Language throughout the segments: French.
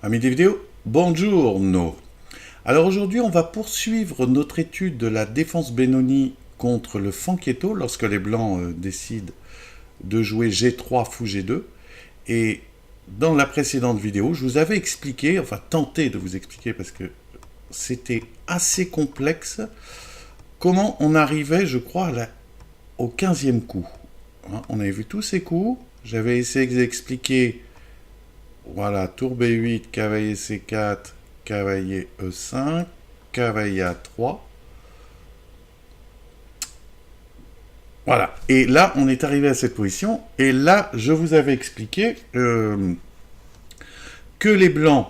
Amis des vidéos, buongiorno. Alors aujourd'hui, on va poursuivre notre étude de la défense Benoni contre le Fianchetto lorsque les blancs décident de jouer G3 fou G2. Et dans la précédente vidéo, je vous avais expliqué, enfin tenté de vous expliquer parce que c'était assez complexe, comment on arrivait, je crois, au 15e coup. On avait vu tous ces coups, j'avais essayé d'expliquer. Voilà, tour B8, cavalier C4, cavalier E5, cavalier A3. Voilà, et là, on est arrivé à cette position, et là, je vous avais expliqué que les blancs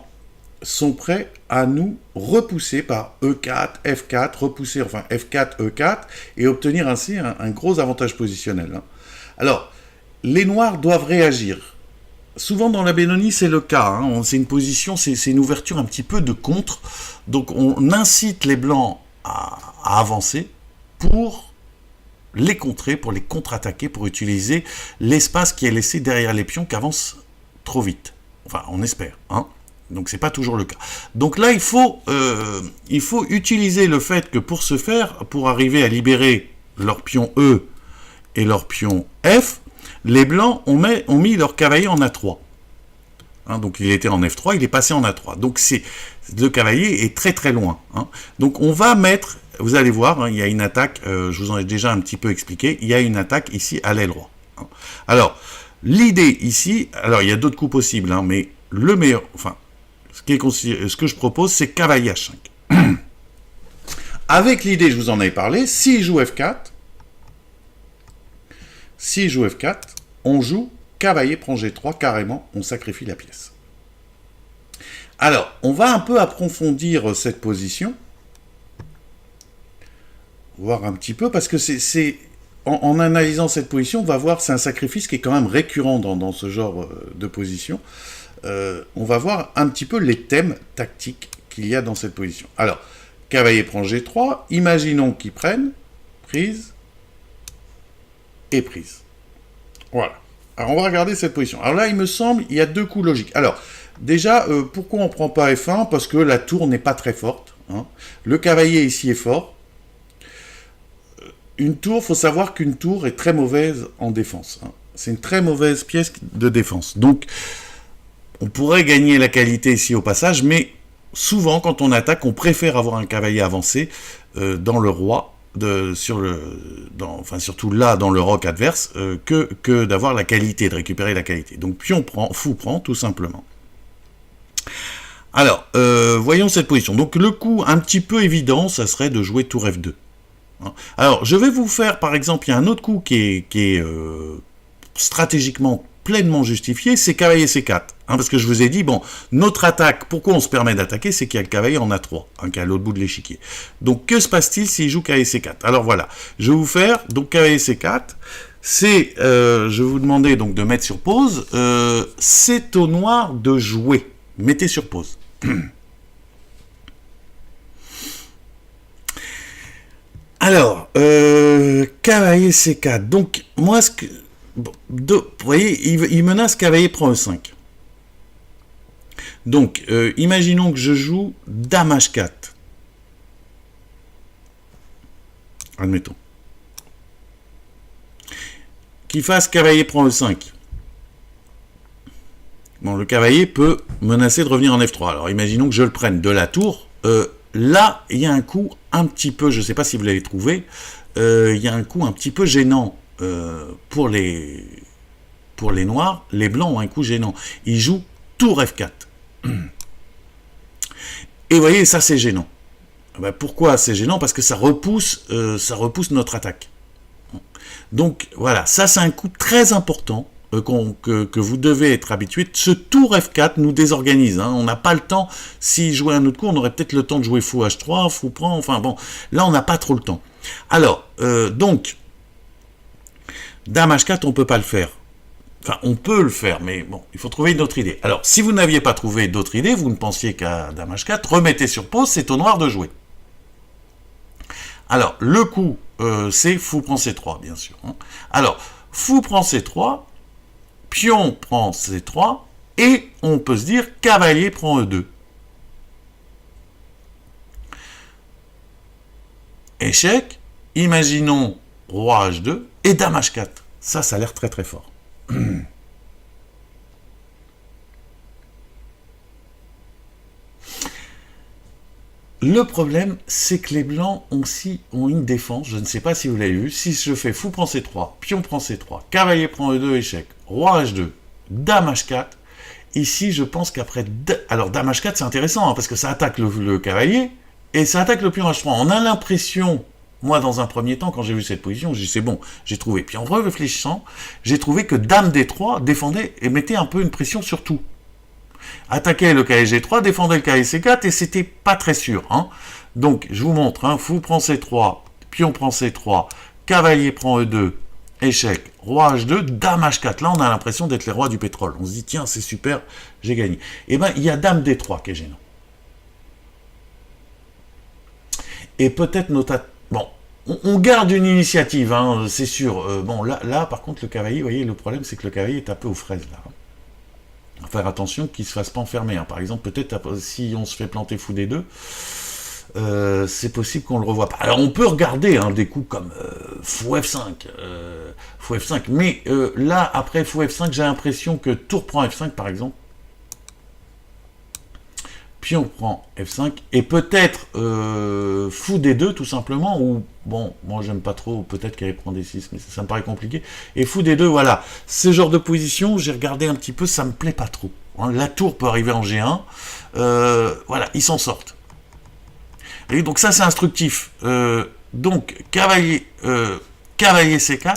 sont prêts à nous repousser par E4, F4, repousser, enfin F4, E4, et obtenir ainsi un gros avantage positionnel. Alors, les noirs doivent réagir. Souvent dans la Benoni, c'est le cas. C'est une position, c'est une ouverture un petit peu de contre. Donc on incite les blancs à avancer pour les contrer, pour les contre-attaquer, pour utiliser l'espace qui est laissé derrière les pions qui avancent trop vite. Enfin, on espère. Donc c'est pas toujours le cas. Donc là, il faut utiliser le fait que pour ce faire, pour arriver à libérer leur pion E et leur pion F, les blancs ont mis leur cavalier en A3. Donc il était en F3, il est passé en A3. Donc le cavalier est très très loin. Donc on va mettre, vous allez voir, il y a une attaque, je vous en ai déjà un petit peu expliqué, il y a une attaque ici à l'aile droite. Alors, l'idée ici, alors il y a d'autres coups possibles, mais le meilleur, enfin, ce que je propose, c'est cavalier H5. Avec l'idée, je vous en avais parlé, s'il joue F4, on joue cavalier prend G3, carrément, on sacrifie la pièce. Alors, on va un peu approfondir cette position, voir un petit peu, parce que en analysant cette position, on va voir, c'est un sacrifice qui est quand même récurrent dans ce genre de position. On va voir un petit peu les thèmes tactiques qu'il y a dans cette position. Alors, cavalier prend G3, imaginons qu'ils prennent, prise, et prise. Voilà. Alors, on va regarder cette position. Alors là, il me semble, il y a deux coups logiques. Alors, déjà, pourquoi on ne prend pas F1? Parce que la tour n'est pas très forte. Le cavalier ici est fort. Une tour, il faut savoir qu'une tour est très mauvaise en défense. C'est une très mauvaise pièce de défense. Donc, on pourrait gagner la qualité ici au passage, mais souvent, quand on attaque, on préfère avoir un cavalier avancé dans le roi, surtout là dans le roc adverse, que d'avoir la qualité, de récupérer la qualité. Donc pion prend, fou prend, tout simplement. Alors, voyons cette position. Donc le coup un petit peu évident, ça serait de jouer tour F2. Alors, je vais vous faire, par exemple, il y a un autre coup qui est stratégiquement pleinement justifié, c'est cavalier C4. Parce que je vous ai dit, bon, notre attaque, pourquoi on se permet d'attaquer, c'est qu'il y a le cavalier en A3, qui est à l'autre bout de l'échiquier. Donc, que se passe-t-il s'il joue cavalier C4? Alors voilà, je vais vous faire, donc cavalier C4, c'est, je vais vous demander donc de mettre sur pause, c'est au noir de jouer. Mettez sur pause. Alors, cavalier C4, donc, moi, vous voyez, il menace cavalier prend E5. Donc, imaginons que je joue dame H4. Admettons. Qu'il fasse cavalier prend E5. Bon, le cavalier peut menacer de revenir en F3. Alors, imaginons que je le prenne de la tour. Là, il y a un coup un petit peu, je ne sais pas si vous l'avez trouvé, il y a un coup un petit peu gênant pour les noirs. Les blancs ont un coup gênant. Ils jouent tour F4. Et vous voyez, ça c'est gênant. Pourquoi c'est gênant? Parce que ça repousse notre attaque. Donc voilà, ça c'est un coup très important que vous devez être habitué. Ce tour F4 nous désorganise. On n'a pas le temps. S'il jouait un autre coup, on aurait peut-être le temps de jouer fou H3, fou prend. Enfin bon, là on n'a pas trop le temps. Alors, donc, dame H4, on ne peut pas le faire. Enfin, on peut le faire, mais bon, il faut trouver une autre idée. Alors, si vous n'aviez pas trouvé d'autre idée, vous ne pensiez qu'à dame H4, remettez sur pause, c'est au noir de jouer. Alors, le coup, c'est fou prend C3, bien sûr. Alors, fou prend C3, pion prend C3, Et on peut se dire, cavalier prend E2. Échec, imaginons roi H2 et dame H4. Ça a l'air très très fort. Le problème, c'est que les blancs ont une défense, je ne sais pas si vous l'avez vu, si je fais fou prend C3, pion prend C3, cavalier prend E2, échec, roi H2, dame H4, ici je pense qu'après... Alors dame H4 c'est intéressant, hein, parce que ça attaque le cavalier, et ça attaque le pion H3. On a l'impression, moi dans un premier temps, quand j'ai vu cette position, j'ai dit c'est bon, j'ai trouvé. Puis en réfléchissant, j'ai trouvé que dame D3 défendait et mettait un peu une pression sur tout. Attaquait le cavalier G3, défendait le cavalier C4, et c'était pas très sûr. Hein. Donc, je vous montre, hein, fou prend C3, pion prend C3, cavalier prend E2, échec, roi H2, dame H4. Là, on a l'impression d'être les rois du pétrole. On se dit, tiens, c'est super, j'ai gagné. Eh bien, il y a dame D3 qui est gênant. Et peut-être bon, on garde une initiative, hein, c'est sûr. Bon, là, par contre, le cavalier, vous voyez, le problème, c'est que le cavalier est un peu aux fraises, là. Faire attention qu'il ne se fasse pas enfermer. Hein. Par exemple, peut-être si on se fait planter fou D2, c'est possible qu'on ne le revoie pas. Alors on peut regarder hein, des coups comme fou F5, mais là, après fou F5, j'ai l'impression que tour prend F5 par exemple, pion prend F5, et peut-être fou D2 tout simplement, ou bon, moi j'aime pas trop, peut-être qu'elle prend D6, mais ça me paraît compliqué, et fou D2, voilà, ce genre de position, j'ai regardé un petit peu, ça me plaît pas trop, hein. La tour peut arriver en G1, voilà, ils s'en sortent. Et donc ça c'est instructif, donc cavalier C4,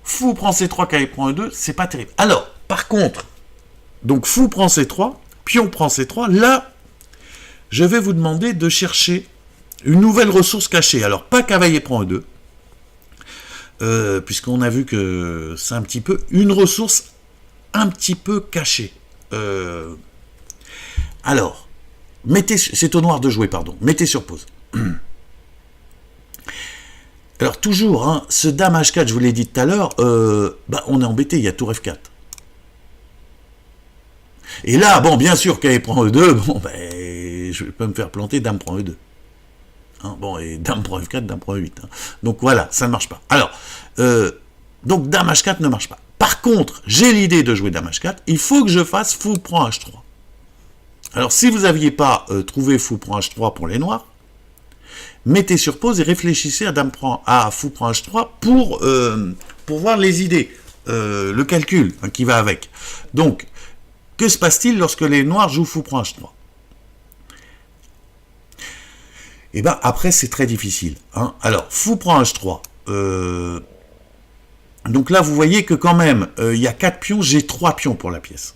fou prend C3, cavalier prend E2, c'est pas terrible. Alors, par contre, donc fou prend C3, pion prend C3, là, je vais vous demander de chercher une nouvelle ressource cachée. Alors, pas cavalier prend E2, puisqu'on a vu que c'est un petit peu une ressource un petit peu cachée. Alors, c'est au noir de jouer, pardon. Mettez sur pause. Alors, toujours, hein, ce dame H4, je vous l'ai dit tout à l'heure, on est embêté, il y a tour F4. Et là, bon, bien sûr, cavalier prend E2, bon, je peux me faire planter, dame prend E2. Hein, bon, et dame prend F4, dame prend E8. Hein. Donc voilà, ça ne marche pas. Alors, donc dame H4 ne marche pas. Par contre, j'ai l'idée de jouer dame H4, il faut que je fasse fou prend H3. Alors, si vous n'aviez pas trouvé fou prend H3 pour les noirs, mettez sur pause et réfléchissez à fou prend H3 pour voir les idées, le calcul hein, qui va avec. Donc, que se passe-t-il lorsque les noirs jouent fou prend H3? Et bien, après, c'est très difficile. Hein. Alors, fou prend H3. Donc là, vous voyez que quand même, il y a 4 pions, j'ai 3 pions pour la pièce.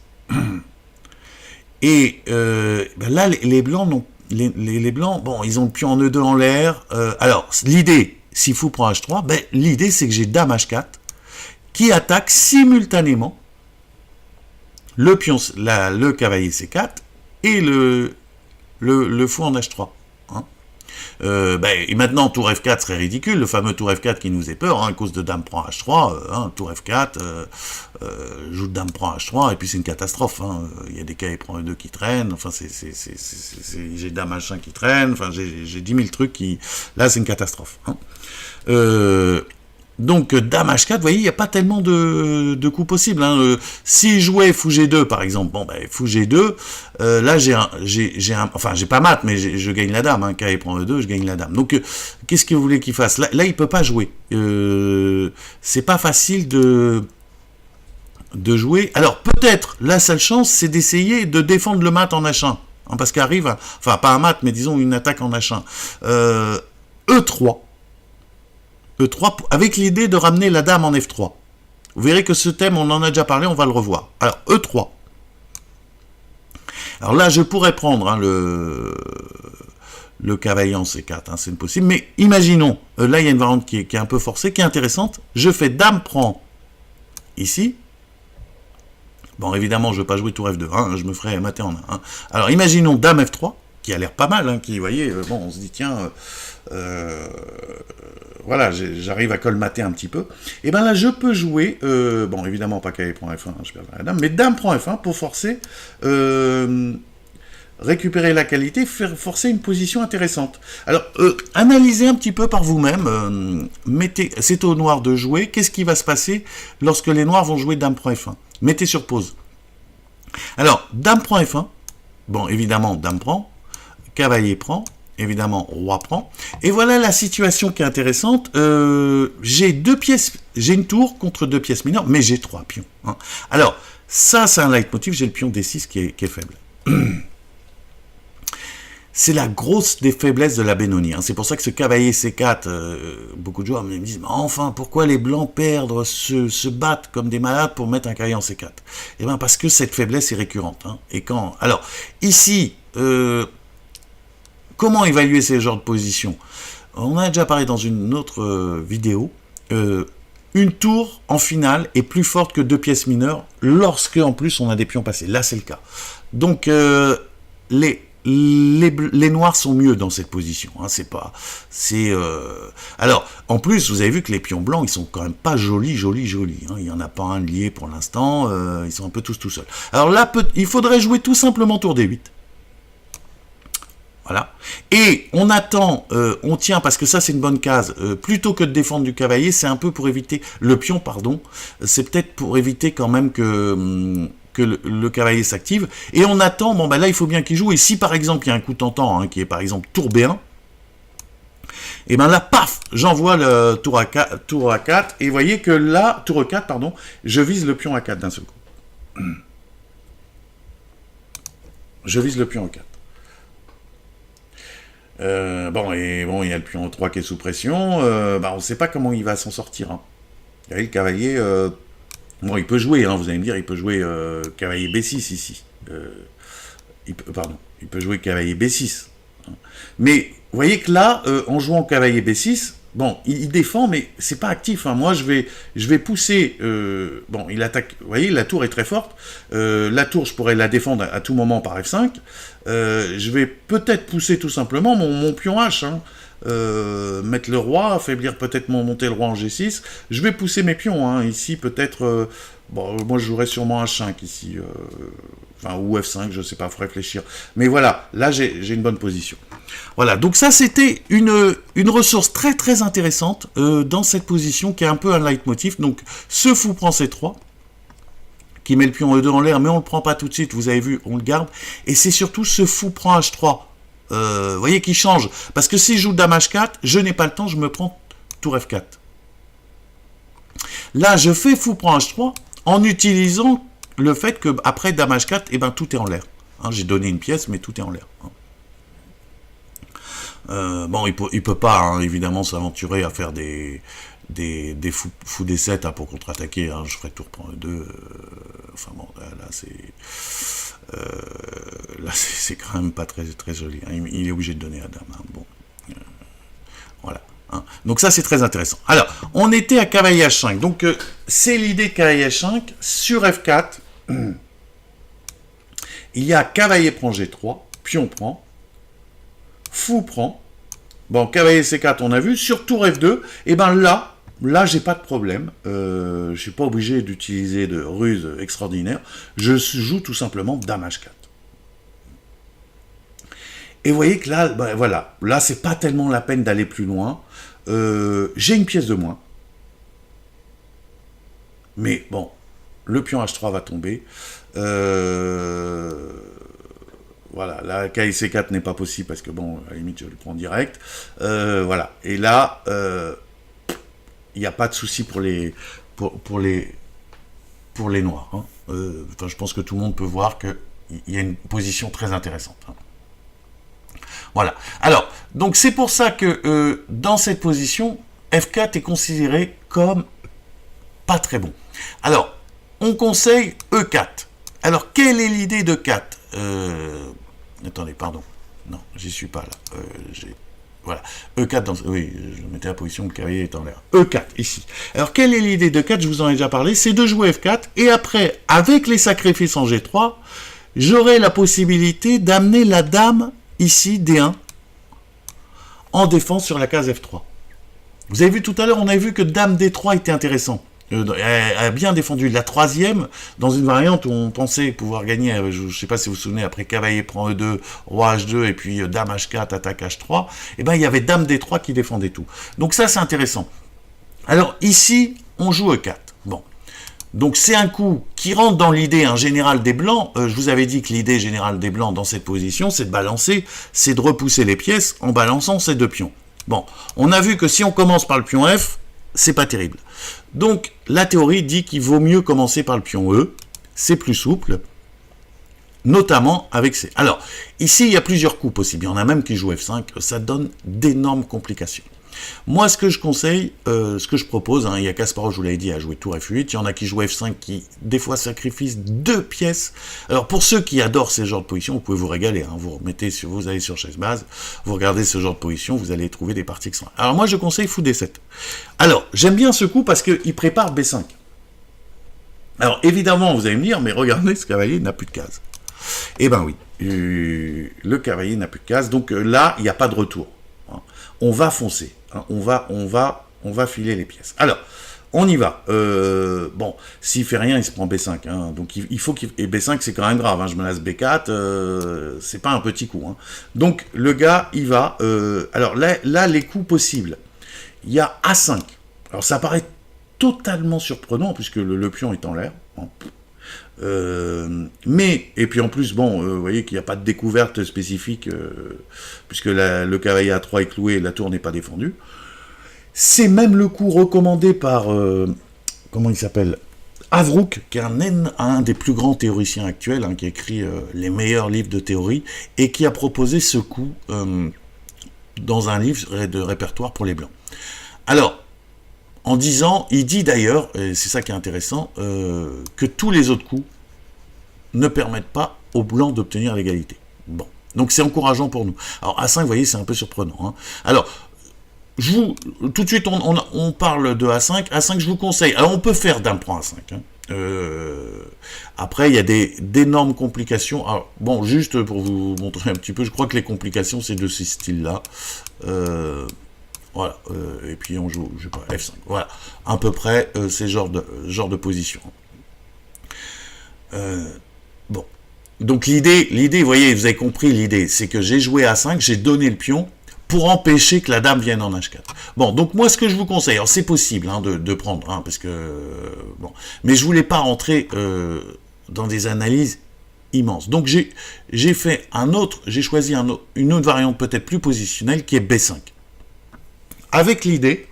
Et là, les blancs, les blancs, bon, ils ont le pion en E2 en l'air. Alors, l'idée, si fou prend H3, l'idée, c'est que j'ai dame H4 qui attaque simultanément le pion, le cavalier C4 et le fou en H3. Hein. Et maintenant, tour F4 serait ridicule, le fameux tour F4 qui nous fait peur, hein, à cause de dame prend H3, tour F4, joue de dame prend H3, et puis c'est une catastrophe. Hein. Il y a des cavaliers prend E2 qui traînent, enfin, j'ai dame H1 qui traîne, enfin, j'ai 10 000 trucs qui... Là, c'est une catastrophe. Hein. Donc, dame H4, vous voyez, il n'y a pas tellement de coups possibles. Hein. Si je jouais fou G2, par exemple, bon, fou G2, là, j'ai pas mat, mais je gagne la dame. Hein. Cavalier prend E2, je gagne la dame. Donc, qu'est-ce que vous voulez qu'il fasse? Là, il peut pas jouer. C'est pas facile de jouer. Alors, peut-être, la seule chance, c'est d'essayer de défendre le mat en H1. Hein, parce qu'arrive, enfin, pas un mat, mais disons une attaque en H1. E3. E3, avec l'idée de ramener la dame en F3. Vous verrez que ce thème, on en a déjà parlé, on va le revoir. Alors, E3. Alors là, je pourrais prendre hein, le cavalier en C4, hein, c'est possible. Mais imaginons, là, il y a une variante qui est un peu forcée, qui est intéressante. Je fais dame prend ici. Bon, évidemment, je ne veux pas jouer tour F2, hein, je me ferai mater en 1. Hein. Alors, imaginons dame F3. qui a l'air pas mal, hein, qui, vous voyez, bon, on se dit, tiens, voilà, j'arrive à colmater un petit peu. Et ben là, je peux jouer, bon, évidemment, pas cavalier prend F1, je perds la dame, mais dame prend F1 pour forcer, récupérer la qualité, faire forcer une position intéressante. Alors, analysez un petit peu par vous-même, c'est au noir de jouer, qu'est-ce qui va se passer lorsque les noirs vont jouer dame prend F1 ? Mettez sur pause. Alors, dame prend F1, bon, évidemment, dame prend, cavalier prend, évidemment, roi prend, et voilà la situation qui est intéressante, j'ai deux pièces, j'ai une tour contre deux pièces mineures, mais j'ai trois pions. Hein. Alors, ça, c'est un leitmotiv, j'ai le pion D6 qui est faible. C'est la grosse des faiblesses de la Benoni. Hein. C'est pour ça que ce cavalier C4, beaucoup de joueurs me disent, mais enfin, pourquoi les blancs perdent, se battent comme des malades pour mettre un cavalier en C4 ? Eh bien, parce que cette faiblesse est récurrente. Hein. Et quand... Alors, ici, comment évaluer ces genres de positions ? On a déjà parlé dans une autre vidéo. Une tour en finale est plus forte que deux pièces mineures lorsque, en plus, on a des pions passés. Là, c'est le cas. Donc, les noirs sont mieux dans cette position, hein, alors, en plus, vous avez vu que les pions blancs, ils sont quand même pas jolis, hein, il y en a pas un lié pour l'instant, ils sont un peu tous tout seuls. Alors là, il faudrait jouer tout simplement tour D8. Voilà. Et on attend, on tient, parce que ça c'est une bonne case, plutôt que de défendre du cavalier, c'est un peu pour éviter, le pion, pardon, c'est peut-être pour éviter quand même que le cavalier s'active, et on attend, bon ben là il faut bien qu'il joue, et si par exemple il y a un coup tentant, hein, qui est par exemple tour B1, et ben là, paf, j'envoie le tour A4, et vous voyez que là, tour E4, pardon, je vise le pion A4 d'un seul coup. Je vise le pion E4. Bon, il y a le pion E3 qui est sous pression, on ne sait pas comment il va s'en sortir. Hein. Vous voyez, le cavalier... Bon, il peut jouer, hein, vous allez me dire, il peut jouer cavalier B6 ici. Il peut jouer cavalier B6. Hein. Mais, vous voyez que là, en jouant cavalier B6, bon, il défend, mais c'est pas actif. Hein. Moi, je vais pousser... bon, il attaque... Vous voyez, la tour est très forte. La tour, je pourrais la défendre à tout moment par F5. Je vais peut-être pousser tout simplement mon pion H, hein. Mettre le roi, affaiblir peut-être monter le roi en G6. Je vais pousser mes pions, hein. Ici peut-être, bon, moi je jouerais sûrement H5 ici, enfin, ou F5, je sais pas, faut réfléchir. Mais voilà, là j'ai une bonne position. Voilà, donc ça c'était une ressource très très intéressante dans cette position qui est un peu un leitmotiv. Donc ce fou prend C3, qui met le pion E2 en l'air, mais on le prend pas tout de suite, vous avez vu, on le garde. Et c'est surtout ce fou prend H3. Vous voyez qu'il change, parce que si je joue dame H4, je n'ai pas le temps, je me prends tour F4. Là, je fais fou prend H3 en utilisant le fait que après dame H4, eh ben, tout est en l'air. Hein, j'ai donné une pièce, mais tout est en l'air. Hein. Bon, il peut pas, hein, évidemment, s'aventurer à faire des fous D7 hein, pour contre-attaquer. Hein, je ferai tour prend E2. Enfin bon, là c'est... là, c'est quand même pas très, très joli. Hein. Il est obligé de donner à dame. Hein. Bon. Voilà. Hein. Donc ça, c'est très intéressant. Alors, on était à cavalier H5. Donc, c'est l'idée de cavalier H5. Sur F4, il y a cavalier prend G3, pion prend, fou prend. Bon, cavalier C4, on a vu. Sur tour F2, et ben là, j'ai pas de problème. Je suis pas obligé d'utiliser de ruses extraordinaires. Je joue tout simplement dame H4. Et vous voyez que là, ben voilà, là, c'est pas tellement la peine d'aller plus loin. J'ai une pièce de moins. Mais bon, le pion H3 va tomber. Voilà, là, cavalier C4 n'est pas possible parce que bon, à la limite, je le prends direct. Voilà. Et là, il n'y a pas de souci pour les noirs. Hein. Enfin, je pense que tout le monde peut voir qu'il y a une position très intéressante. Hein. Voilà. Alors, donc c'est pour ça que dans cette position, F4 est considéré comme pas très bon. Alors, on conseille E4. Alors, quelle est l'idée de 4 Attendez, pardon. Non, j'y suis pas là. Voilà. E4 dans... Oui, je mettais la position où le cavalier est en l'air. E4, ici. Alors, quelle est l'idée de 4 Je vous en ai déjà parlé. C'est de jouer F4. Et après, avec les sacrifices en G3, j'aurai la possibilité d'amener la dame ici, D1, en défense sur la case F3. Vous avez vu tout à l'heure, on avait vu que Dame D3 était intéressant. Elle a bien défendu. La troisième, dans une variante où on pensait pouvoir gagner, je ne sais pas si vous vous souvenez, après cavalier prend E2, roi H2, et puis Dame H4, attaque H3, et ben il y avait Dame D3 qui défendait tout. Donc ça, c'est intéressant. Alors ici, on joue E4. Bon. Donc c'est un coup qui rentre dans l'idée générale des blancs. Je vous avais dit que l'idée générale des blancs dans cette position, c'est de balancer, c'est de repousser les pièces en balançant ces deux pions. Bon, on a vu que si on commence par le pion F, c'est pas terrible. Donc, la théorie dit qu'il vaut mieux commencer par le pion E, c'est plus souple, notamment avec ces... Alors, ici, il y a plusieurs coups possibles, il y en a même qui jouent F5, ça donne d'énormes complications. Moi, ce que je conseille, ce que je propose, il y a Kasparov, je vous l'avais dit, à jouer tour F8, il y en a qui jouent F5 qui, des fois, sacrifient 2 pièces. Alors, pour ceux qui adorent ces genres de positions, vous pouvez vous régaler, vous allez sur chaise base, vous regardez ce genre de position, vous allez trouver des parties extra. Alors, moi, je conseille fou D7. Alors, j'aime bien ce coup parce qu'il prépare B5. Alors, évidemment, vous allez me dire, mais regardez, ce cavalier n'a plus de case. Eh ben oui, le cavalier n'a plus de case, donc là, il n'y a pas de retour. On va foncer, on va filer les pièces. Alors, on y va. Bon, s'il fait rien, il se prend B5. Donc, il faut qu'il... Et B5, c'est quand même grave. Je menace B4, c'est pas un petit coup. Donc, le gars, il va... alors, là, les coups possibles. Il y a A5. Alors, ça paraît totalement surprenant, puisque le pion est en l'air. Mais, et puis en plus, bon, vous voyez qu'il n'y a pas de découverte spécifique, puisque le cavalier A3 est cloué et la tour n'est pas défendue. C'est même le coup recommandé par, comment il s'appelle, Avrouk, qui est un des plus grands théoriciens actuels, qui a écrit les meilleurs livres de théorie, et qui a proposé ce coup dans un livre de répertoire pour les Blancs. Alors, en disant, il dit d'ailleurs, et c'est ça qui est intéressant, que tous les autres coups ne permettent pas aux Blancs d'obtenir l'égalité. Bon, donc c'est encourageant pour nous. Alors A5, vous voyez, c'est un peu surprenant. Alors, tout de suite, on parle de A5. A5, je vous conseille. Alors, on peut faire Dame prend A5. Après, il y a d'énormes complications. Alors, bon, juste pour vous montrer un petit peu, je crois que les complications, c'est de ces styles-là. Voilà, et puis on joue, je sais pas, F5, voilà, à peu près ces genres de position. Bon, donc l'idée, vous voyez, vous avez compris l'idée, c'est que j'ai joué A5, j'ai donné le pion pour empêcher que la dame vienne en H4. Bon, donc moi, ce que je vous conseille, alors c'est possible de prendre, parce que, bon, mais je voulais pas rentrer dans des analyses immenses. Donc j'ai fait j'ai choisi une autre variante peut-être plus positionnelle qui est B5. Avec l'idée,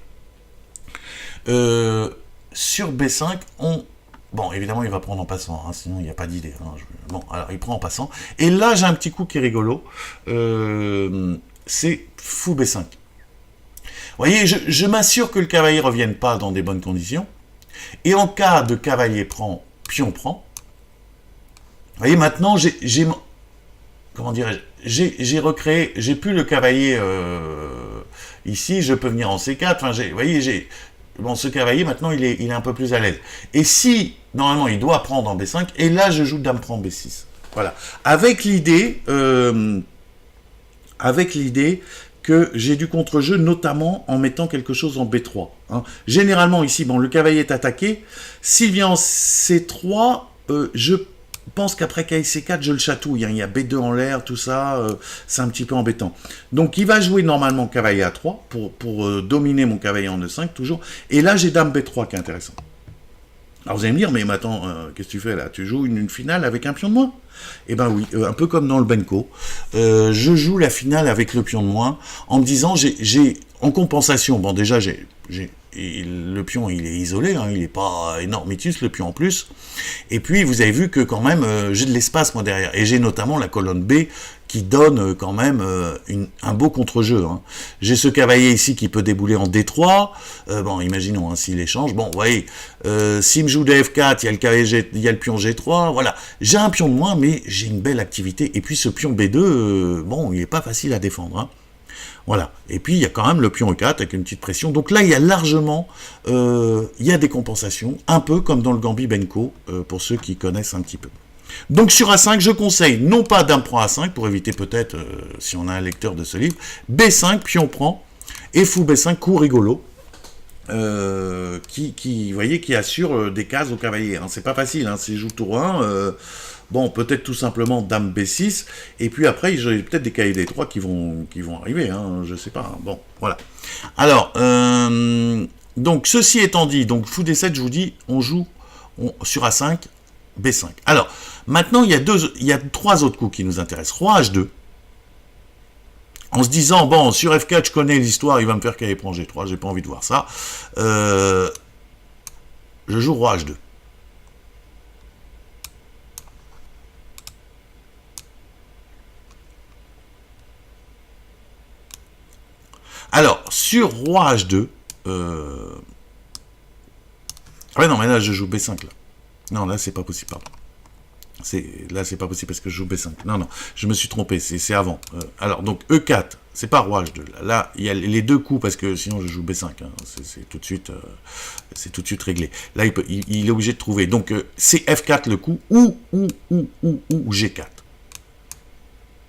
sur B5, bon, évidemment, il va prendre en passant, sinon il n'y a pas d'idée. Bon, alors il prend en passant. Et là, j'ai un petit coup qui est rigolo. C'est fou B5. Vous voyez, je m'assure que le cavalier ne revienne pas dans des bonnes conditions. Et en cas de cavalier prend, pion prend. Vous voyez, maintenant, comment dirais-je, j'ai recréé, j'ai plus le cavalier... ici, je peux venir en C4. Enfin, vous voyez, bon, ce cavalier, maintenant, il est un peu plus à l'aise. Et si, normalement, il doit prendre en B5, et là, je joue Dame prend B6. Voilà. Avec l'idée que j'ai du contre-jeu, notamment en mettant quelque chose en B3. Généralement, ici, bon, le cavalier est attaqué. S'il vient en C3, je pense qu'après cavalier C4, je le chatouille. Il y a B2 en l'air, tout ça, c'est un petit peu embêtant. Donc, il va jouer normalement cavalier A3 pour dominer mon cavalier en E5, toujours. Et là, j'ai Dame B3 qui est intéressant. Alors, vous allez me dire, mais attends, qu'est-ce que tu fais là? Tu joues une finale avec un pion de moins? Eh ben oui, un peu comme dans le Benko. Je joue la finale avec le pion de moins en me disant, j'ai en compensation, bon déjà, le pion, il est isolé, il n'est pas énormitus, le pion en plus. Et puis, vous avez vu que quand même, j'ai de l'espace, moi, derrière. Et j'ai notamment la colonne B qui donne quand même un beau contre-jeu. J'ai ce cavalier ici qui peut débouler en D3. Bon, imaginons s'il échange. Bon, vous voyez, s'il me joue des F4, il y a le cavalier il y a le pion G3. Voilà, j'ai un pion de moins, mais j'ai une belle activité. Et puis ce pion B2, bon, il n'est pas facile à défendre. Voilà. Et puis, il y a quand même le pion E4 avec une petite pression. Donc là, il y a largement, il y a des compensations, un peu comme dans le Gambit Benko, pour ceux qui connaissent un petit peu. Donc sur A5, je conseille non pas dame prend A5, pour éviter peut-être, si on a un lecteur de ce livre, B5, pion prend, et fou B5, coup rigolo, vous voyez, qui assure des cases au cavalier. Hein. C'est pas facile, hein. Si je joue tour 1, bon, peut-être tout simplement dame B6, et puis après, j'ai peut-être des cavaliers D3 qui vont arriver, hein, je sais pas. Hein. Bon, voilà. Alors, donc, ceci étant dit, donc fou D7, je vous dis, on joue sur A5, B5. Alors, maintenant, il y a 3 autres coups qui nous intéressent. Roi H2. En se disant, bon, sur F4, je connais l'histoire, il va me faire cavalier prend G3, j'ai pas envie de voir ça. Je joue Roi H2. Alors, sur Roi H2, ah ouais, non, mais là, je joue B5, là. Non, là, c'est pas possible, pardon. Là, c'est pas possible parce que je joue B5. Non, non, je me suis trompé, c'est avant. Alors, donc, E4, c'est pas Roi H2. Là, il y a les 2 coups parce que sinon, je joue B5. Hein, c'est tout de suite réglé. Là, il est obligé de trouver. Donc, c'est F4 le coup ou G4.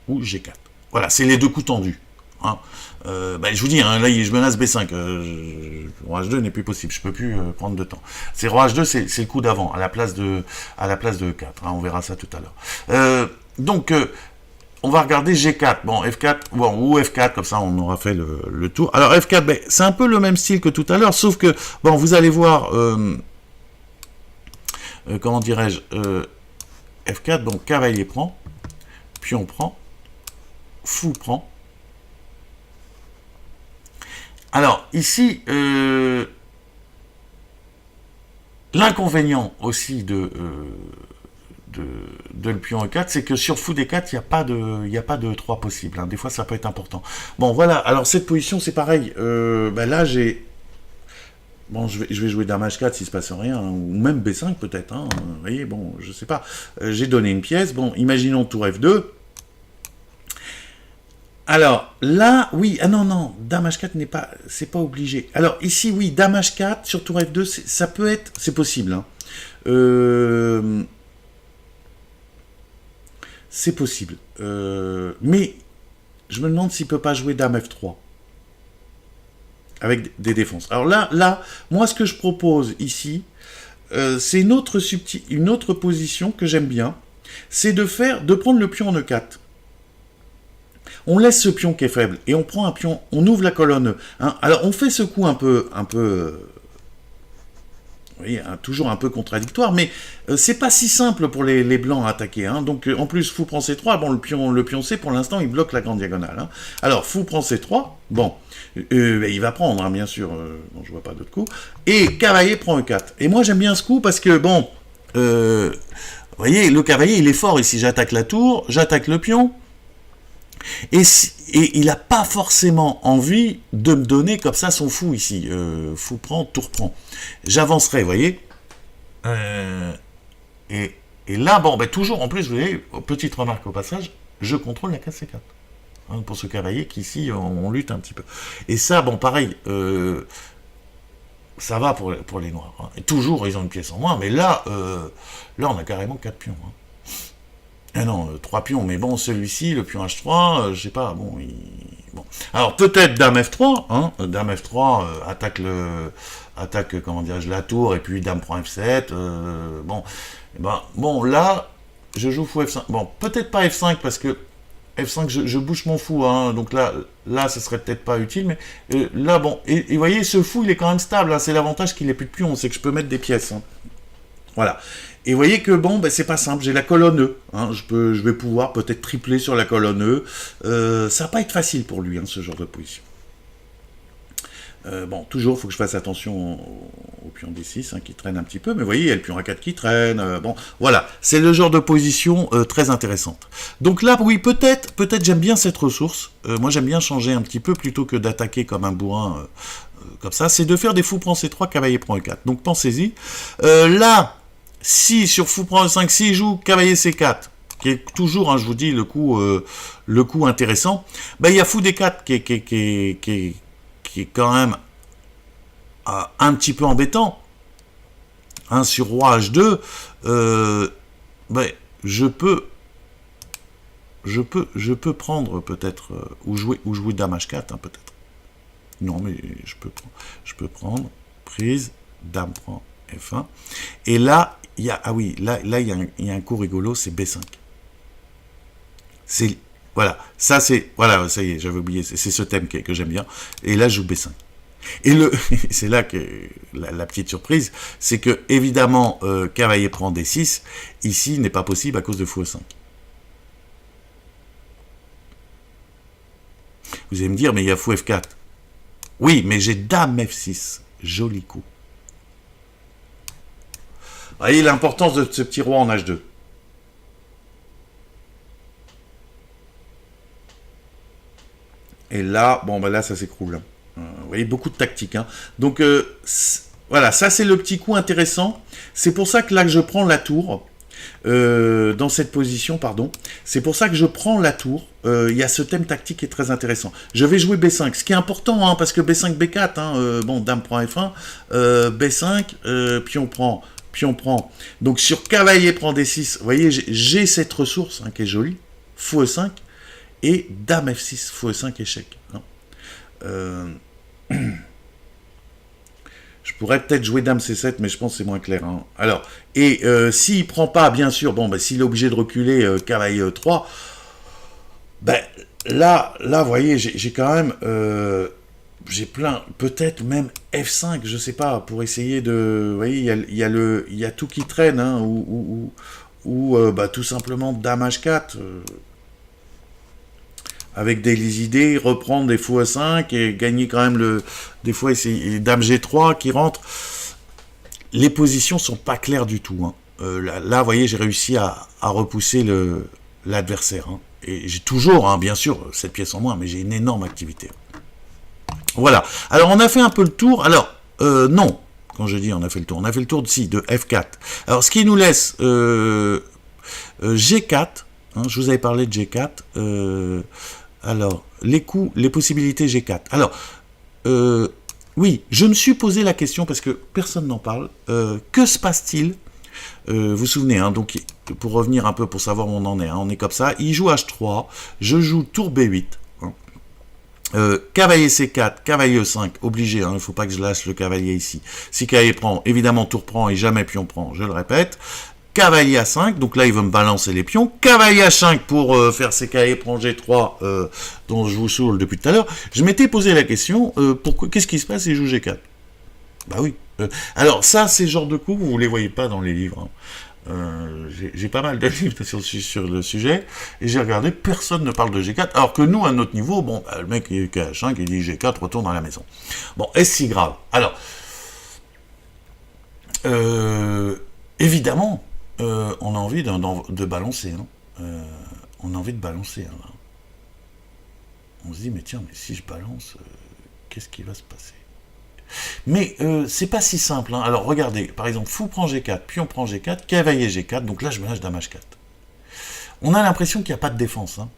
Ou G4. Voilà, c'est les 2 coups tendus. Hein. Je vous dis, hein, là, je menace B5. Roi H2 n'est plus possible. Je peux plus prendre de temps. C'est Roi H2, c'est le coup d'avant, à la place de E4. Hein, on verra ça tout à l'heure. Donc, on va regarder G4. Bon, F4, bon, ou F4, comme ça, on aura fait le tour. Alors, F4, c'est un peu le même style que tout à l'heure, sauf que, bon, vous allez voir, comment dirais-je, F4, bon, cavalier prend, pion prend, fou prend. Alors, ici, l'inconvénient aussi de le pion E4, c'est que sur fou D4, il n'y a pas de 3 possible. Hein. Des fois, ça peut être important. Bon, voilà. Alors, cette position, c'est pareil. Là, j'ai... Bon, je vais jouer dame H4 s'il se passe rien, hein, ou même B5 peut-être. Hein, vous voyez, bon, je sais pas. J'ai donné une pièce. Bon, imaginons tour F2. Alors, là, oui, ah non, dame H4 c'est pas obligé. Alors, ici, oui, dame H4 sur tour F2, ça peut être, c'est possible. Hein. C'est possible. Mais, je me demande s'il peut pas jouer dame F3. Avec des défenses. Alors là, moi, ce que je propose ici, c'est une autre position que j'aime bien, c'est de prendre le pion en E4. On laisse ce pion qui est faible et on prend un pion, on ouvre la colonne E. Hein. Alors on fait ce coup un peu, vous voyez, toujours un peu contradictoire, mais c'est pas si simple pour les blancs à attaquer. Hein. Donc en plus, fou prend C3, bon, le pion C, pour l'instant, il bloque la grande diagonale. Hein. Alors, fou prend C3, bon, il va prendre, hein, bien sûr, bon, je vois pas d'autre coup, et cavalier prend E4. Et moi, j'aime bien ce coup parce que, bon, vous voyez, le cavalier, il est fort ici. J'attaque la tour, j'attaque le pion, et il n'a pas forcément envie de me donner comme ça son fou ici. Fou prend, tour prend. J'avancerai, vous voyez. Et là, bon, toujours, en plus, vous voyez, petite remarque au passage, je contrôle la case C4. Hein, pour ce cavalier qu'ici, on lutte un petit peu. Et ça, bon, pareil, ça va pour les noirs. Hein. Et toujours, ils ont une pièce en moins, mais là, on a carrément 4 pions. Hein. Ah non, 3 pions, mais bon, celui-ci, le pion H3, je sais pas, bon, bon. Alors, peut-être dame F3, hein, dame F3 attaque, comment dirais-je, la tour, et puis dame prend F7, bon, là, je joue fou F5, bon, peut-être pas F5, parce que F5, je bouge mon fou, hein, donc là, ça serait peut-être pas utile, mais là, bon, et vous voyez, ce fou, il est quand même stable, hein, c'est l'avantage qu'il n'ait plus de pions, c'est que je peux mettre des pièces, hein. Voilà. Et vous voyez que bon, c'est pas simple, j'ai la colonne E. Hein, je vais pouvoir peut-être tripler sur la colonne E. Ça va pas être facile pour lui, hein, ce genre de position. Bon, toujours, il faut que je fasse attention au pion D6 hein, qui traîne un petit peu, mais vous voyez, il y a le pion A4 qui traîne. Bon, voilà, c'est le genre de position très intéressante. Donc là, oui, peut-être j'aime bien cette ressource. Moi, j'aime bien changer un petit peu plutôt que d'attaquer comme un bourrin comme ça. C'est de faire des fous prend C3, cavalier prend E4. Donc pensez-y. Là, si sur fou prend E5, s'il joue cavalier C4, qui est toujours, hein, je vous dis, le coup intéressant, il y a fou D4 qui est quand même un petit peu embêtant. Hein, sur roi H2, je peux prendre peut-être, ou jouer Dame H4, hein, peut-être. Non, mais je peux prendre, prise, Dame prend F1. Et là, il y a, ah oui, là il y a un coup rigolo, c'est B5. C'est, voilà, ça c'est, voilà, ça y est, j'avais oublié, c'est ce thème que j'aime bien. Et là, je joue B5. Et c'est là que la petite surprise, c'est que, évidemment, cavalier prend D6, ici, n'est pas possible à cause de fou E5. Vous allez me dire, mais il y a fou F4. Oui, mais j'ai Dame F6. Joli coup. Vous voyez l'importance de ce petit roi en H2. Et là, bon, ben là, ça s'écroule. Vous voyez, beaucoup de tactique. Hein. Donc, voilà, ça, c'est le petit coup intéressant. C'est pour ça que là, que je prends la tour. Dans cette position, pardon. C'est pour ça que je prends la tour. Il y a ce thème tactique qui est très intéressant. Je vais jouer B5, ce qui est important, hein, parce que B5, B4, hein, bon, Dame prend F1, B5, pion prend. Donc sur cavalier prend D6, vous voyez, j'ai cette ressource hein, qui est jolie, fou E5, et Dame F6, fou E5, échec. Hein. Je pourrais peut-être jouer Dame C7, mais je pense que c'est moins clair. Hein. Alors, et s'il prend pas, bien sûr, bon, ben, s'il est obligé de reculer cavalier E3, ben, là, vous voyez, j'ai quand même, j'ai plein, peut-être même F5, je sais pas, pour essayer de, vous voyez, il y a tout qui traîne, hein, ou bah, tout simplement Dame H4, avec des idées, reprendre des fous E5 et gagner quand même des fois c'est Dame G3 qui rentre. Les positions sont pas claires du tout. Hein. Là, vous voyez, j'ai réussi à repousser l'adversaire. Hein. Et j'ai toujours, hein, bien sûr, cette pièce en moins, mais j'ai une énorme activité. Voilà. Alors, on a fait un peu le tour. Alors, non. Quand je dis on a fait le tour de F4. Alors, ce qui nous laisse G4. Hein, je vous avais parlé de G4. Alors, les possibilités G4. Alors, oui, je me suis posé la question parce que personne n'en parle. Que se passe-t-il vous vous souvenez, hein, donc pour revenir un peu pour savoir où on en est, hein, on est comme ça. Il joue H3, je joue tour B8. Hein. Cavalier C4, cavalier E5, obligé, hein, il ne faut pas que je lâche le cavalier ici. Si cavalier prend, évidemment tour prend et jamais pion prend, je le répète. Cavalier A5, donc là il veut me balancer les pions. Cavalier A5 pour faire ces cavaliers prend G3 dont je vous saoule depuis tout à l'heure. Je m'étais posé la question, qu'est-ce qui se passe s'il joue G4? Bah oui. Alors ça, ces genres de coups, vous ne les voyez pas dans les livres. Hein. J'ai pas mal de livres sur le sujet, et j'ai regardé, personne ne parle de G4, alors que nous, à notre niveau, bon, bah, le mec qui est H5, il dit G4, retourne dans la maison. Bon, est-ce si grave? Alors, évidemment, on a envie de balancer. Hein. On a envie de balancer. Hein, on se dit, mais tiens, mais si je balance, qu'est-ce qui va se passer? Mais c'est pas si simple. Hein. Alors regardez, par exemple, fou prend G4, pion prend G4, cavalier G4, donc là je me lâche Dame H4. On a l'impression qu'il n'y a pas de défense. Hein.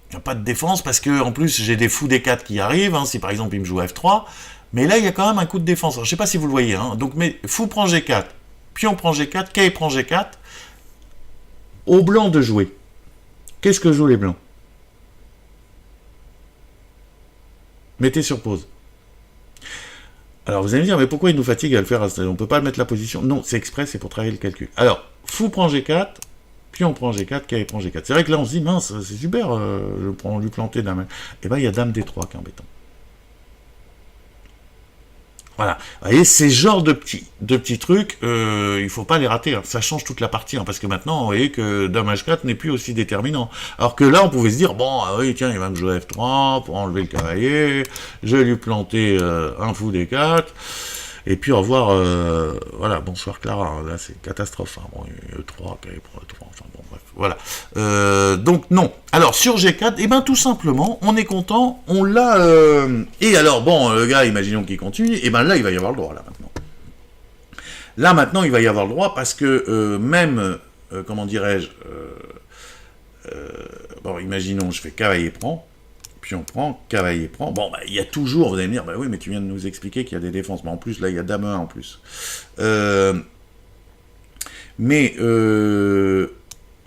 Il n'y a pas de défense parce que en plus j'ai des fous D4 qui arrivent, hein, si par exemple il me joue F3, mais là il y a quand même un coup de défense. Alors, je ne sais pas si vous le voyez, hein. Donc mais fou prend G4, pion prend G4, cavalier prend G4, au blanc de jouer. Qu'est-ce que jouent les blancs? Mettez sur pause. Alors vous allez me dire, mais pourquoi il nous fatigue à le faire? On ne peut pas mettre la position. Non, c'est exprès, c'est pour travailler le calcul. Alors, fou prend G4, pion prend G4, cavalier prend G4. C'est vrai que là on se dit, mince, c'est super, je prends lui planter dame. Et bien il y a dame D3 qui est embêtant. Voilà, vous voyez, ces genres de petits trucs, il ne faut pas les rater, hein. Ça change toute la partie, hein, parce que maintenant, vous voyez que Dame H4 n'est plus aussi déterminant. Alors que là, on pouvait se dire, bon, ah oui, tiens, il va me jouer F3 pour enlever le cavalier, je vais lui planter un fou D4, et puis au revoir, voilà, bonsoir Clara, là c'est catastrophe, hein. Bon, E3, cavalier prend E3, enfin bon, bref, voilà. Donc non. Alors sur G4, et ben tout simplement, on est content, on l'a. Et alors bon, le gars, imaginons qu'il continue, et ben là il va y avoir le droit là maintenant. Là maintenant il va y avoir le droit parce que même, comment dirais-je, bon imaginons je fais cavalier prend, pion prend, cavalier prend. Bon bah il y a toujours, vous allez me dire, bah oui mais tu viens de nous expliquer qu'il y a des défenses, mais en plus là il y a dame 1 en plus. Mais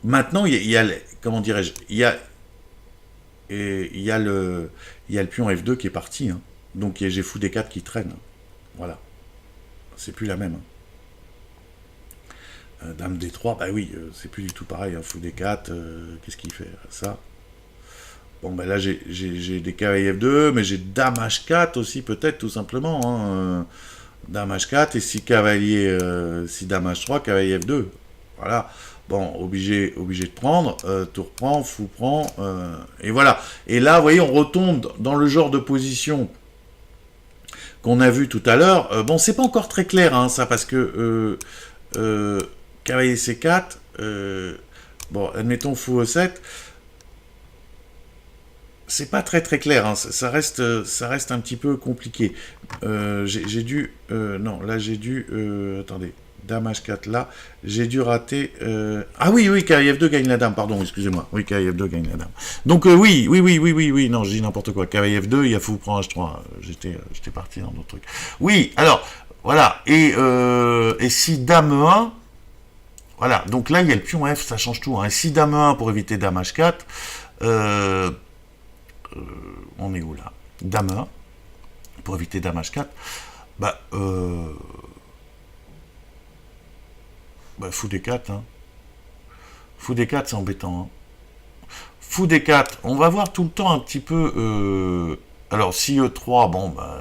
maintenant, il y a comment dirais-je, il y a le pion F2 qui est parti. Hein. Donc j'ai fou D4 qui traîne. Voilà. C'est plus la même. Hein. Dame D3, bah oui, c'est plus du tout pareil. Hein. Fou D4, qu'est-ce qu'il fait? Ça. Bon, bah là, j'ai des cavaliers F2, mais j'ai Dame H4 aussi, peut-être, tout simplement. Hein. Dame H4, et si cavalier, si Dame H3, cavalier F2. Voilà. Bon, obligé de prendre, tour prend, fou prend, et voilà. Et là, vous voyez, on retombe dans le genre de position qu'on a vu tout à l'heure. Bon, c'est pas encore très clair, hein, ça, parce que cavalier C4, bon, admettons fou E7, c'est pas très clair, hein, ça reste un petit peu compliqué. J'ai dû, non, là j'ai dû, attendez, Dame H4 là, j'ai dû rater, ah oui, cavalier F2 gagne la dame, pardon, excusez-moi, oui, cavalier F2 gagne la dame. Donc oui, non, je dis n'importe quoi, cavalier F2, il y a fou prend H3, j'étais parti dans d'autres trucs. Oui, alors, voilà, et si Dame E1, voilà, donc là il y a le pion F, ça change tout, hein. Et si Dame E1 pour éviter Dame H4, on est où là? Dame 1, pour éviter Dame H4, bah, fou D4, hein. Fou D4, c'est embêtant, hein. Fou D4, on va voir tout le temps un petit peu, alors si E3, bon, bah,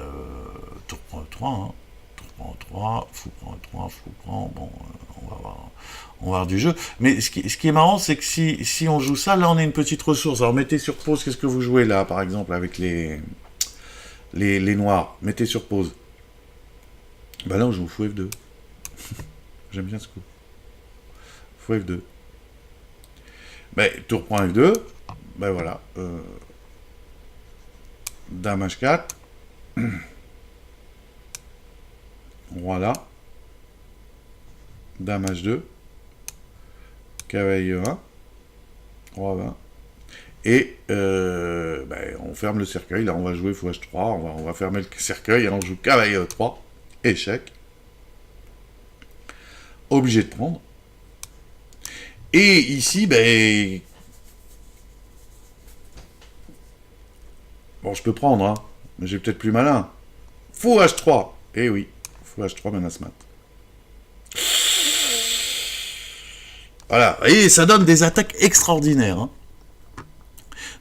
tour prend E3, hein. Tour prend E3, fou prend E3, fou prend, bon, on va voir du jeu. Mais ce qui est marrant, c'est que si on joue ça, là, on a une petite ressource. Alors, mettez sur pause, qu'est-ce que vous jouez là, par exemple, avec les noirs. Mettez sur pause. Bah là, on joue fou F2. J'aime bien ce coup. Fou F2. Bah, tour prend F2. Bah voilà. Dame H4. Voilà. Dame H2. Cavalier 1, roi 20, et on ferme le cercueil, là on va jouer fou H3, on va fermer le cercueil, et on joue cavalier E3, échec, obligé de prendre, et ici, bon je peux prendre, hein, mais j'ai peut-être plus malin, fou H3, et oui, fou H3 menace mat. Voilà, et ça donne des attaques extraordinaires. Hein.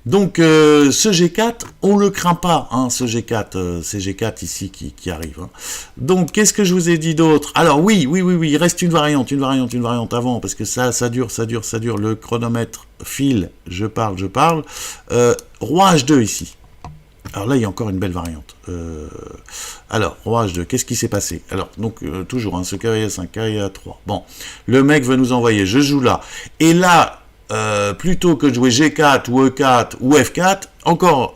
Donc, ce G4, on le craint pas, hein, ce G4, c'est G4 ici qui arrive. Hein. Donc, qu'est-ce que je vous ai dit d'autre? Alors, oui, il reste une variante avant, parce que ça dure, le chronomètre file, je parle. Roi H2 ici. Alors là, il y a encore une belle variante. Alors, roi H2, qu'est-ce qui s'est passé? Alors, donc, toujours, hein, ce cavalier 5, cavalier A3. Bon, le mec veut nous envoyer, je joue là. Et là, plutôt que de jouer G4 ou E4 ou F4, encore,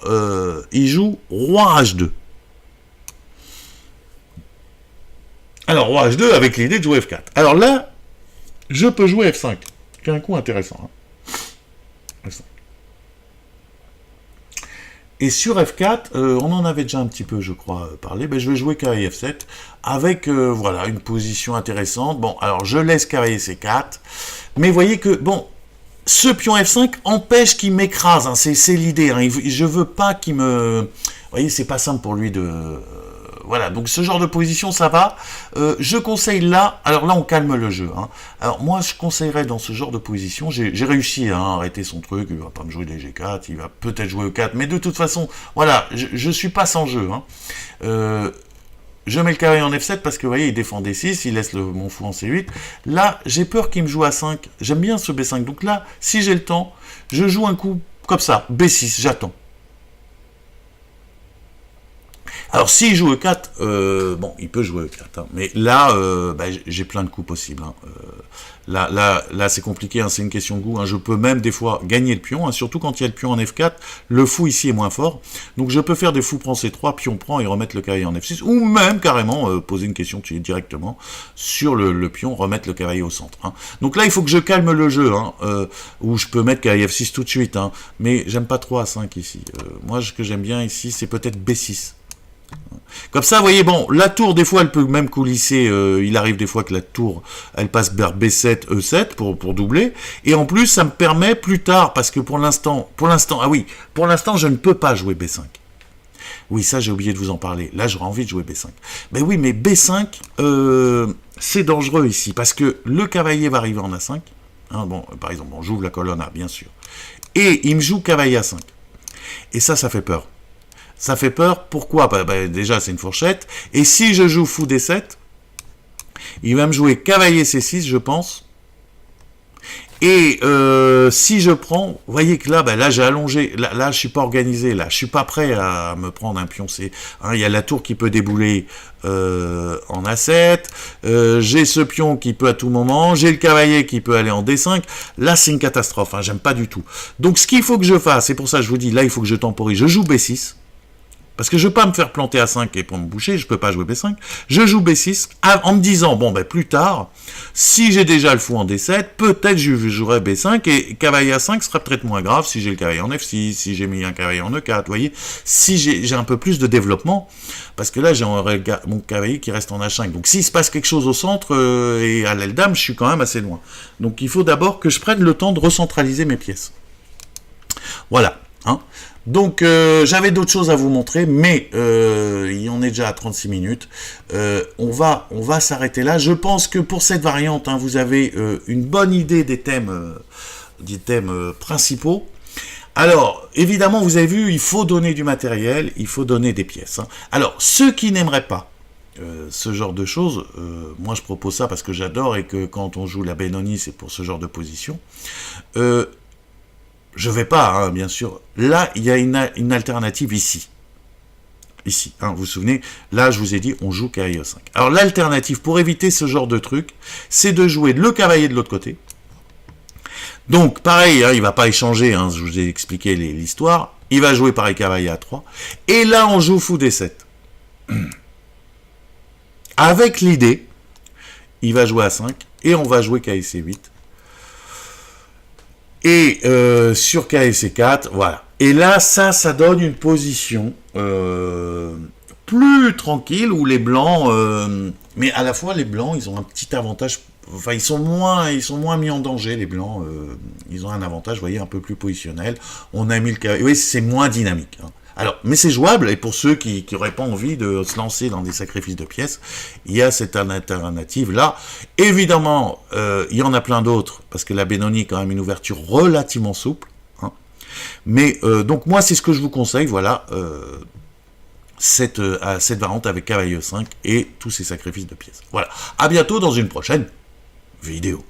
il joue roi H2. Alors, roi H2 avec l'idée de jouer F4. Alors là, je peux jouer F5, qui est un coup intéressant. Hein. F5. Et sur F4, on en avait déjà un petit peu, je crois, parlé, je vais jouer cavalier F7, avec, voilà, une position intéressante. Bon, alors, je laisse cavalier C4, mais voyez que, bon, ce pion F5 empêche qu'il m'écrase, hein, c'est l'idée, hein, je veux pas qu'il me... Vous voyez, c'est pas simple pour lui de... Voilà, donc ce genre de position, ça va. Je conseille là, alors là, on calme le jeu. Hein. Alors moi, je conseillerais dans ce genre de position, j'ai réussi à arrêter son truc, il va pas me jouer des G4, il va peut-être jouer E4, mais de toute façon, voilà, je suis pas sans jeu. Hein. Je mets le cavalier en F7 parce que, vous voyez, il défend D6, il laisse mon fou en C8. Là, j'ai peur qu'il me joue A5. J'aime bien ce B5. Donc là, si j'ai le temps, je joue un coup comme ça, B6, j'attends. Alors, s'il joue E4, bon, il peut jouer E4, hein, mais là, j'ai plein de coups possibles. Hein. Là c'est compliqué, hein, c'est une question de goût. Hein. Je peux même, des fois, gagner le pion, hein, surtout quand il y a le pion en F4. Le fou, ici, est moins fort. Donc, je peux faire des fous prend C3, pion prend, et remettre le cavalier en F6, ou même, carrément, poser une question directement sur le pion, remettre le cavalier au centre. Hein. Donc là, il faut que je calme le jeu, hein, où je peux mettre cavalier F6 tout de suite, hein, mais j'aime pas trop A5 ici. Moi, ce que j'aime bien ici, c'est peut-être B6. Comme ça, vous voyez, bon, la tour, des fois, elle peut même coulisser, il arrive des fois que la tour, elle passe vers B7, E7 pour doubler, et en plus, ça me permet plus tard, parce que pour l'instant, ah oui, pour l'instant, je ne peux pas jouer B5. Oui, ça, j'ai oublié de vous en parler. Là, j'aurais envie de jouer B5. Ben oui, mais B5, c'est dangereux ici, parce que le cavalier va arriver en A5. Hein, bon, par exemple, on j'ouvre la colonne A, bien sûr. Et il me joue cavalier A5. Et ça fait peur. Ça fait peur, pourquoi? Déjà, c'est une fourchette. Et si je joue fou D7, il va me jouer cavalier C6, je pense. Et si je prends, vous voyez que là, là j'ai allongé, là je suis pas organisé, là je suis pas prêt à me prendre un pion C. Hein, il y a la tour qui peut débouler en A7, j'ai ce pion qui peut à tout moment, j'ai le cavalier qui peut aller en D5. Là c'est une catastrophe, hein, j'aime pas du tout. Donc ce qu'il faut que je fasse, c'est pour ça que je vous dis, là il faut que je temporise, je joue B6. Parce que je ne veux pas me faire planter à 5 et pour me boucher, je ne peux pas jouer B5. Je joue B6 en me disant, bon, plus tard, si j'ai déjà le fou en D7, peut-être je jouerai B5 et cavalier A5 sera peut-être moins grave si j'ai le cavalier en F6, si j'ai mis un cavalier en E4, vous voyez. Si j'ai un peu plus de développement, parce que là, j'ai mon cavalier qui reste en H5. Donc s'il se passe quelque chose au centre et à l'aile dame, je suis quand même assez loin. Donc il faut d'abord que je prenne le temps de recentraliser mes pièces. Voilà. Hein. Donc j'avais d'autres choses à vous montrer, mais il en est déjà à 36 minutes. On va s'arrêter là. Je pense que pour cette variante, hein, vous avez une bonne idée des thèmes principaux. Alors, évidemment, vous avez vu, il faut donner du matériel, il faut donner des pièces. Hein. Alors, ceux qui n'aimeraient pas ce genre de choses, moi je propose ça parce que j'adore et que quand on joue la Benoni, c'est pour ce genre de position. Je vais pas, hein, bien sûr. Là, il y a une alternative ici. Ici, hein, vous vous souvenez, là, je vous ai dit, on joue cavalier E5. Alors, l'alternative, pour éviter ce genre de truc, c'est de jouer le cavalier de l'autre côté. Donc, pareil, hein, il va pas échanger, hein, je vous ai expliqué l'histoire. Il va jouer pareil cavalier A3. Et là, on joue fou D7. Avec l'idée, il va jouer A5, et on va jouer cavalier C8. Et sur KSC4, voilà. Et là, ça donne une position plus tranquille où les blancs, mais à la fois les blancs, ils ont un petit avantage. Enfin, ils sont moins mis en danger les blancs. Ils ont un avantage, vous voyez, un peu plus positionnel. On a mis le cavalier. Oui, c'est moins dynamique. Hein. Alors, mais c'est jouable, et pour ceux qui n'auraient pas envie de se lancer dans des sacrifices de pièces, il y a cette alternative-là. Évidemment, il y en a plein d'autres, parce que la Benoni est quand même une ouverture relativement souple. Hein. Mais, donc moi, c'est ce que je vous conseille, voilà, cette variante avec cavalier 5 et tous ces sacrifices de pièces. Voilà, à bientôt dans une prochaine vidéo.